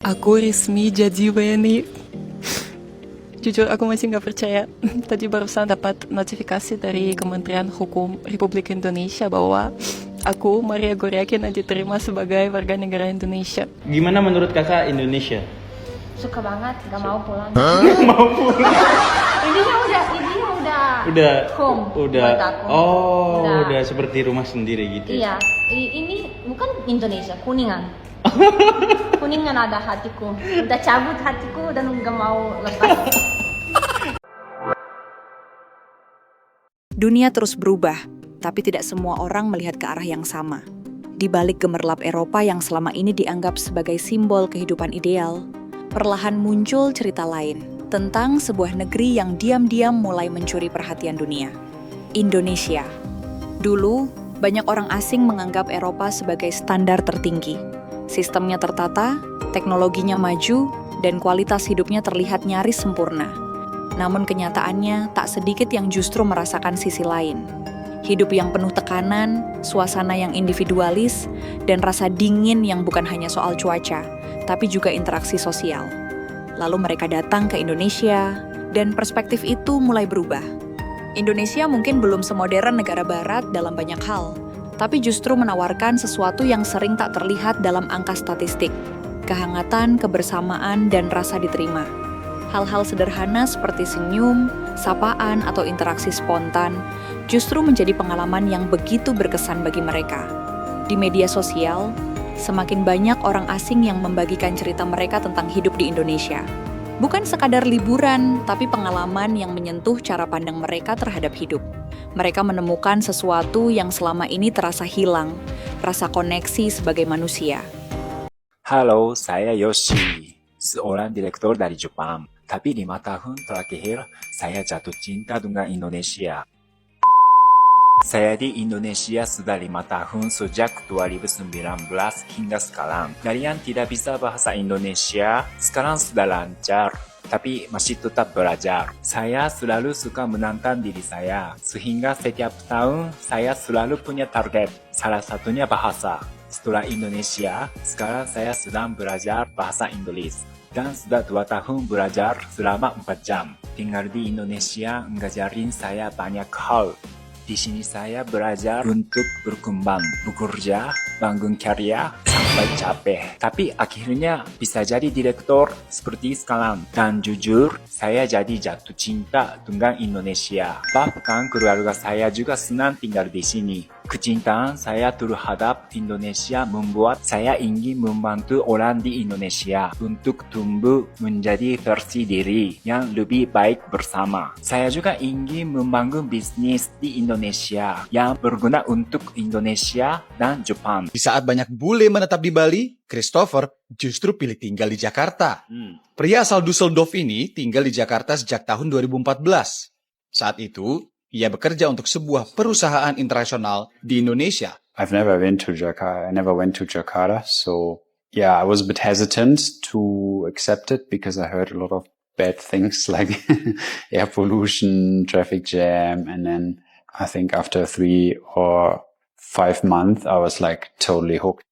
Aku resmi jadi WNI. Jujur aku masih nggak percaya. Tadi barusan dapat notifikasi dari Kementerian Hukum Republik Indonesia bahwa aku, Maria Goriakin, diterima sebagai warga negara Indonesia. Gimana menurut kakak Indonesia? Suka banget, gak mau pulang. Mau pulang? Intinya udah home buat aku. Udah seperti rumah sendiri gitu. Iya, ini bukan Indonesia, Kuningan. Kuningan ada hatiku. Udah cabut hatiku dan gak mau lepas. Dunia terus berubah, tapi tidak semua orang melihat ke arah yang sama. Di balik gemerlap Eropa yang selama ini dianggap sebagai simbol kehidupan ideal, perlahan muncul cerita lain tentang sebuah negeri yang diam-diam mulai mencuri perhatian dunia. Indonesia. Dulu, banyak orang asing menganggap Eropa sebagai standar tertinggi. Sistemnya tertata, teknologinya maju, dan kualitas hidupnya terlihat nyaris sempurna. Namun kenyataannya tak sedikit yang justru merasakan sisi lain. Hidup yang penuh tekanan, suasana yang individualis, dan rasa dingin yang bukan hanya soal cuaca, tapi juga interaksi sosial. Lalu mereka datang ke Indonesia, dan perspektif itu mulai berubah. Indonesia mungkin belum semodern negara barat dalam banyak hal, tapi justru menawarkan sesuatu yang sering tak terlihat dalam angka statistik, kehangatan, kebersamaan, dan rasa diterima. Hal-hal sederhana seperti senyum, sapaan, atau interaksi spontan justru menjadi pengalaman yang begitu berkesan bagi mereka. Di media sosial, semakin banyak orang asing yang membagikan cerita mereka tentang hidup di Indonesia. Bukan sekadar liburan, tapi pengalaman yang menyentuh cara pandang mereka terhadap hidup. Mereka menemukan sesuatu yang selama ini terasa hilang, rasa koneksi sebagai manusia. Halo, saya Yoshi, seorang direktur dari Jepang. Tapi 5 tahun terakhir, saya jatuh cinta dengan Indonesia. Saya di Indonesia sudah 5 tahun sejak 2019 hingga sekarang. Dari yang tidak bisa bahasa Indonesia, sekarang sudah lancar, tapi masih tetap belajar. Saya selalu suka menantang diri saya, sehingga setiap tahun saya selalu punya target, salah satunya bahasa. Setelah Indonesia, sekarang saya sedang belajar bahasa Inggris. Dan sudah 2 tahun belajar selama 4 jam. Tinggal di Indonesia ngajarin saya banyak hal. Di sini saya belajar untuk berkembang, bekerja, bangun karya, sampai capek. Tapi akhirnya bisa jadi direktur seperti sekarang. Dan jujur, saya jadi jatuh cinta dengan Indonesia. Bahkan keluarga saya juga senang tinggal di sini. Kecintaan saya terhadap Indonesia membuat saya ingin membantu orang di Indonesia untuk tumbuh menjadi versi diri yang lebih baik bersama. Saya juga ingin membangun bisnis di Indonesia yang berguna untuk Indonesia dan Jepang. Di saat banyak bule menetap di Bali, Christopher justru pilih tinggal di Jakarta. Pria asal Düsseldorf ini tinggal di Jakarta sejak tahun 2014. Saat itu, ia bekerja untuk sebuah perusahaan internasional di Indonesia. I've never been to Jakarta. I never went to Jakarta. So yeah, I was a bit hesitant to accept it because I heard a lot of bad things like air pollution, traffic jam. And then I think after 3 or 5 months, I was like totally hooked.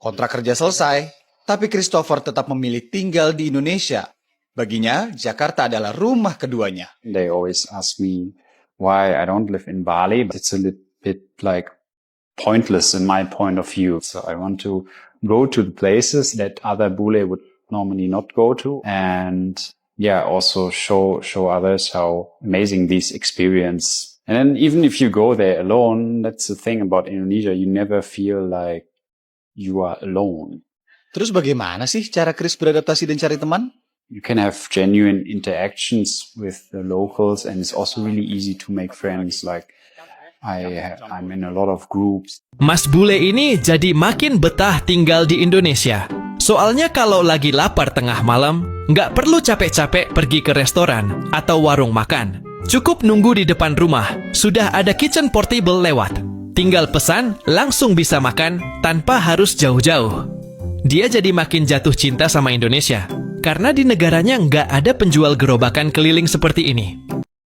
Kontrak kerja selesai, tapi Christopher tetap memilih tinggal di Indonesia. Baginya, Jakarta adalah rumah keduanya. They always ask me why I don't live in Bali, but it's a little bit like pointless in my point of view. So I want to go to the places that other bule would normally not go to, and yeah, also show others how amazing this experience. And then even if you go there alone, that's the thing about Indonesia, you never feel like you are alone. Terus bagaimana sih cara Chris beradaptasi dan cari teman? You can have genuine interactions with the locals, and it's also really easy to make friends. Like I'm in a lot of groups. Mas bule ini jadi makin betah tinggal di Indonesia. Soalnya kalau lagi lapar tengah malam, nggak perlu capek-capek pergi ke restoran atau warung makan. Cukup nunggu di depan rumah, sudah ada kitchen portable lewat. Tinggal pesan, langsung bisa makan tanpa harus jauh-jauh. Dia jadi makin jatuh cinta sama Indonesia. Karena di negaranya nggak ada penjual gerobakan keliling seperti ini.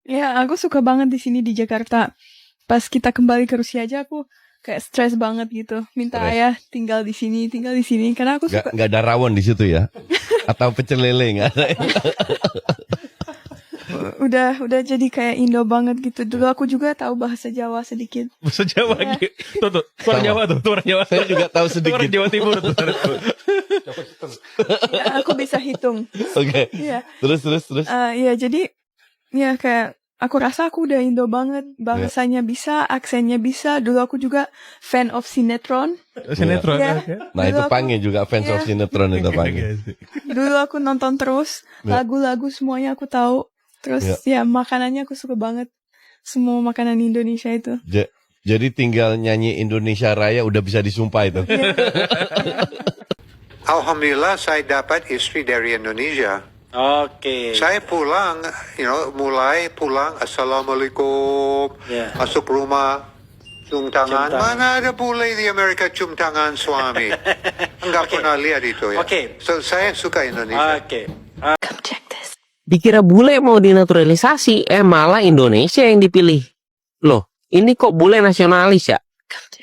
Ya, aku suka banget di sini di Jakarta. Pas kita kembali ke Rusia aja aku kayak stres banget gitu. Minta Stres. ayah tinggal di sini karena aku suka. Nggak ada rawon di situ ya? Atau pecel lele nggak ada? Udah jadi kayak Indo banget gitu. Dulu aku juga tahu bahasa Jawa sedikit. Bahasa Jawa Iya. gitu. Tuh, orang Sama. Jawa tuh, orang Jawa. Saya juga tahu Itu sedikit. orang Jawa Timur tuh. Ya, aku bisa hitung. Oke. Iya. Terus. Iya, jadi ya kayak aku rasa aku udah Indo banget. Bahasanya bisa, aksennya bisa. Dulu aku juga fan of sinetron. Sinetron. Iya. Nah itu Dulu aku- Pange juga fans of Iya. sinetron itu Pange. Dulu aku nonton terus Ya. lagu-lagu semuanya aku tahu. Terus ya makanannya aku suka banget. Semua makanan Indonesia itu. Jadi tinggal nyanyi Indonesia Raya udah bisa disumpah itu. Alhamdulillah saya dapat istri dari Indonesia. Oke. Saya pulang, mulai pulang, Assalamualaikum, masuk rumah, cium tangan. Mana ada bule di Amerika cium tangan suami? Enggak pernah lihat itu ya. So, saya suka Indonesia. Dikira bule mau dinaturalisasi, malah Indonesia yang dipilih. Loh, ini kok bule nasionalis ya?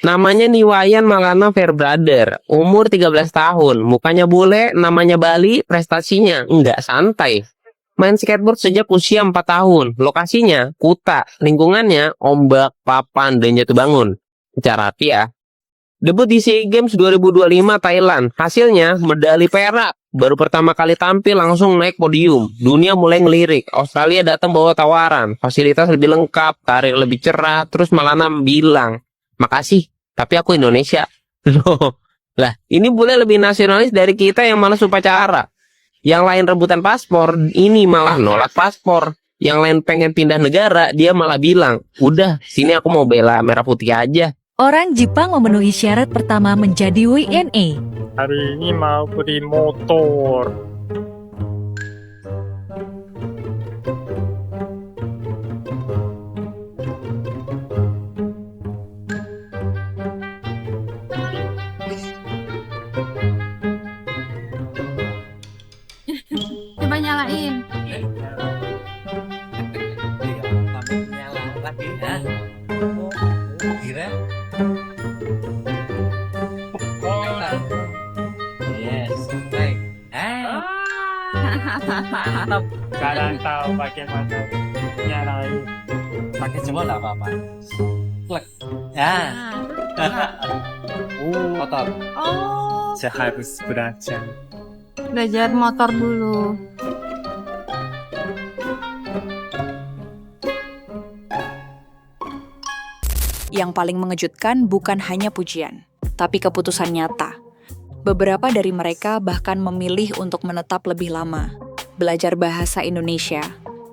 Namanya Niwayan Maulana Fairbrother, umur 13 tahun, mukanya bule, namanya Bali, prestasinya nggak santai. Main skateboard sejak usia 4 tahun, lokasinya Kuta, lingkungannya ombak, papan, dan jatuh bangun. Cara rapi ya. Debut di SEA Games 2025 Thailand, hasilnya medali perak. Baru pertama kali tampil langsung naik podium. Dunia mulai ngelirik. Australia datang bawa tawaran, fasilitas lebih lengkap, karir lebih cerah. Terus Maulana bilang, makasih, tapi aku Indonesia. Loh, lah ini boleh lebih nasionalis dari kita yang malas upacara. Yang lain rebutan paspor, ini malah nolak paspor. Yang lain pengen pindah negara, dia malah bilang, udah, sini aku mau bela merah putih aja. Orang Jepang memenuhi syarat pertama menjadi WNA. Hari ini mau beli motor. Coba nyalain. Sekarang tahu bagaimana nyalain. Pakai semua nggak apa-apa. Klik. Ya. Kotor. Oh, Saya harus belajar. belajar motor dulu. Yang paling mengejutkan bukan hanya pujian, tapi keputusan nyata. Beberapa dari mereka bahkan memilih untuk menetap lebih lama, belajar bahasa Indonesia,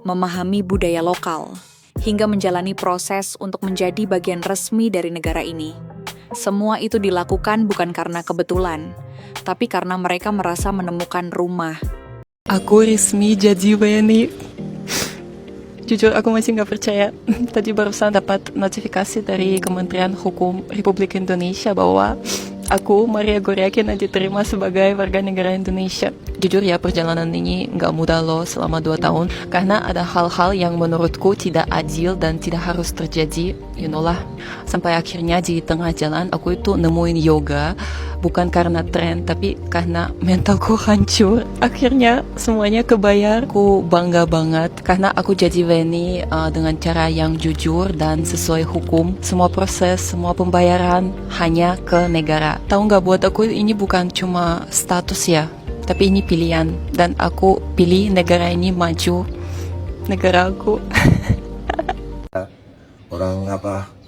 memahami budaya lokal, hingga menjalani proses untuk menjadi bagian resmi dari negara ini. Semua itu dilakukan bukan karena kebetulan, tapi karena mereka merasa menemukan rumah. Aku resmi jadi WNI. Jujur aku masih nggak percaya. Tadi barusan dapat notifikasi dari Kementerian Hukum Republik Indonesia bahwa aku, Maria Goriakina, diterima sebagai warga negara Indonesia. Jujur ya, perjalanan ini nggak mudah loh selama 2 tahun. Karena ada hal-hal yang menurutku tidak adil dan tidak harus terjadi. You know lah. Sampai akhirnya di tengah jalan aku itu nemuin yoga. Bukan karena tren, tapi karena mentalku hancur. Akhirnya semuanya kebayar. Aku bangga banget karena aku jadi WNI dengan cara yang jujur dan sesuai hukum. Semua proses, semua pembayaran hanya ke negara. Tahu nggak, buat aku ini bukan cuma status ya, tapi ini pilihan. Dan aku pilih negara ini maju. Negara aku. Orang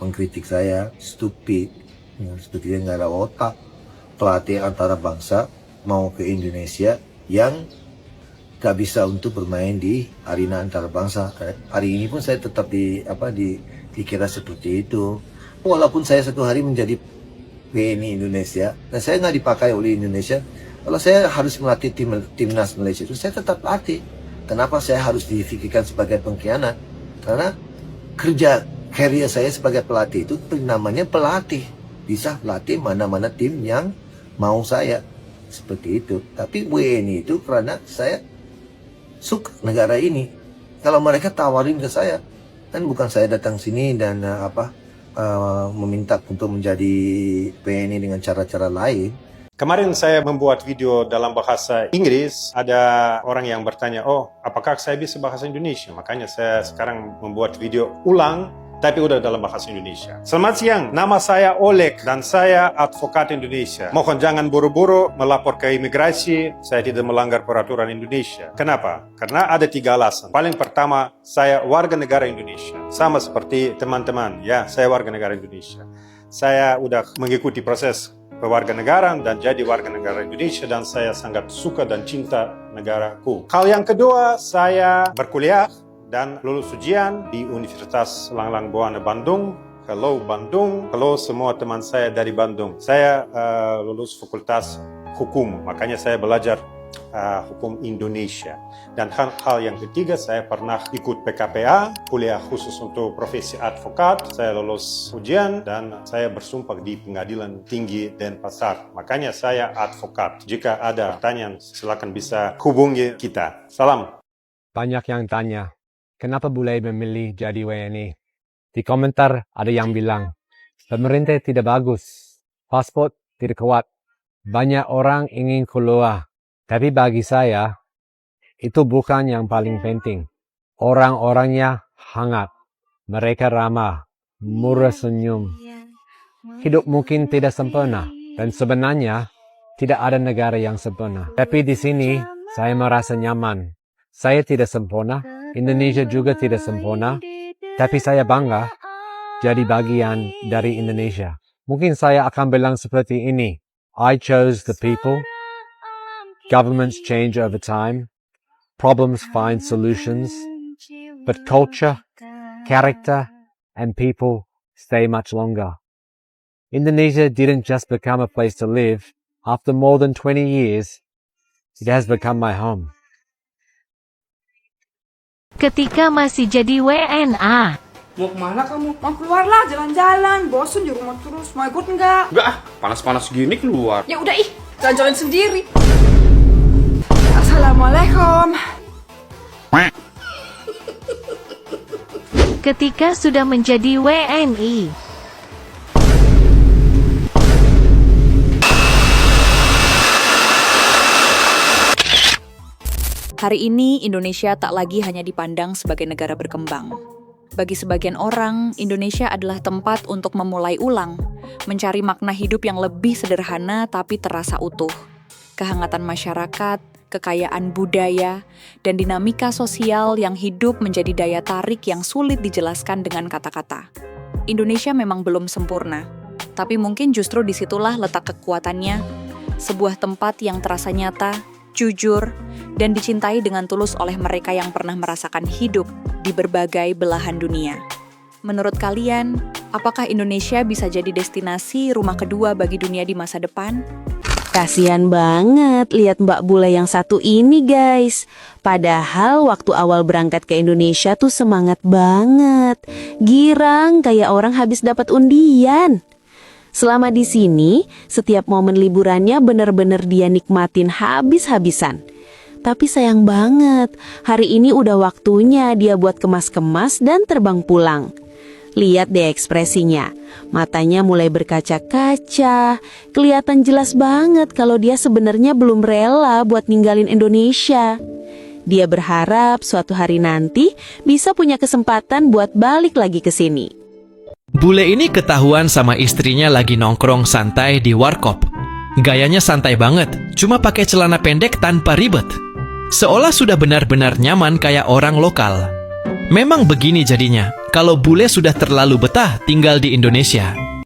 mengkritik saya stupid, seperti dia nggak ada otak. Pelatih antara bangsa mau ke Indonesia yang gak bisa untuk bermain di arena antar bangsa. Hari ini pun saya tetap dikira seperti itu. Walaupun saya satu hari menjadi WNI Indonesia dan saya nggak dipakai oleh Indonesia, kalau saya harus melatih timnas Malaysia itu saya tetap latih. Kenapa saya harus difikirkan sebagai pengkhianat? Karena kerja career saya sebagai pelatih itu namanya pelatih, bisa latih mana-mana tim yang mau saya, seperti itu. Tapi WNI itu karena saya suka negara ini. Kalau mereka tawarin ke saya, kan bukan saya datang sini dan meminta untuk menjadi PNI dengan cara-cara lain. Kemarin saya membuat video dalam bahasa Inggris, ada orang yang bertanya, oh apakah saya bisa bahasa Indonesia? Makanya saya sekarang membuat video ulang, tapi udah dalam bahasa Indonesia. Selamat siang, nama saya Oleg dan saya advokat Indonesia. Mohon jangan buru-buru melapor ke imigrasi, saya tidak melanggar peraturan Indonesia. Kenapa? Karena ada 3 alasan. Paling pertama, saya warga negara Indonesia. Sama seperti teman-teman, ya, saya warga negara Indonesia. Saya udah mengikuti proses kewarganegaraan dan jadi warga negara Indonesia dan saya sangat suka dan cinta negaraku. Hal yang kedua, saya berkuliah dan lulus ujian di Universitas Langlang Buana Bandung. Hello Bandung, hello semua teman saya dari Bandung. Saya lulus Fakultas Hukum, makanya saya belajar hukum Indonesia. Dan hal yang ketiga, saya pernah ikut PKPA, kuliah khusus untuk profesi advokat. Saya lulus ujian dan saya bersumpah di Pengadilan Tinggi Denpasar. Makanya saya advokat. Jika ada pertanyaan, silakan bisa hubungi kita. Salam. Banyak yang tanya, kenapa bule memilih jadi WNI? Di komentar ada yang bilang, pemerintah tidak bagus, paspor tidak kuat, banyak orang ingin keluar. Tapi bagi saya, itu bukan yang paling penting. Orang-orangnya hangat, mereka ramah, murah senyum. Hidup mungkin tidak sempurna, dan sebenarnya tidak ada negara yang sempurna. Tapi di sini, saya merasa nyaman. Saya tidak sempurna, Indonesia juga tidak sempurna, tapi saya bangga jadi bagian dari Indonesia. Mungkin saya akan bilang seperti ini, I chose the people. Governments change over time, problems find solutions, but culture, character, and people stay much longer. Indonesia didn't just become a place to live. After more than 20 years, it has become my home. Ketika masih jadi WNA. Mau kemana kamu? Mau keluar lah, jalan-jalan. Bosen di rumah terus. Mau ikut enggak? Enggak ah, panas-panas gini keluar. Ya udah ih, jalan-jalan sendiri. Assalamualaikum. Ketika sudah menjadi WNI. Hari ini Indonesia tak lagi hanya dipandang sebagai negara berkembang. Bagi sebagian orang, Indonesia adalah tempat untuk memulai ulang, mencari makna hidup yang lebih sederhana tapi terasa utuh. Kehangatan masyarakat, kekayaan budaya, dan dinamika sosial yang hidup menjadi daya tarik yang sulit dijelaskan dengan kata-kata. Indonesia memang belum sempurna, tapi mungkin justru disitulah letak kekuatannya, sebuah tempat yang terasa nyata, jujur, dan dicintai dengan tulus oleh mereka yang pernah merasakan hidup di berbagai belahan dunia. Menurut kalian, apakah Indonesia bisa jadi destinasi rumah kedua bagi dunia di masa depan? Kasian banget lihat Mbak Bule yang satu ini guys. Padahal waktu awal berangkat ke Indonesia tuh semangat banget. Girang kayak orang habis dapat undian. Selama di sini, setiap momen liburannya bener-bener dia nikmatin habis-habisan. Tapi sayang banget, hari ini udah waktunya dia buat kemas-kemas dan terbang pulang. Lihat deh ekspresinya, matanya mulai berkaca-kaca, kelihatan jelas banget kalau dia sebenarnya belum rela buat ninggalin Indonesia. Dia berharap suatu hari nanti bisa punya kesempatan buat balik lagi ke sini. Bule ini ketahuan sama istrinya lagi nongkrong santai di warkop. Gayanya santai banget, cuma pakai celana pendek tanpa ribet. Seolah sudah benar-benar nyaman kayak orang lokal. Memang begini jadinya, kalau bule sudah terlalu betah tinggal di Indonesia.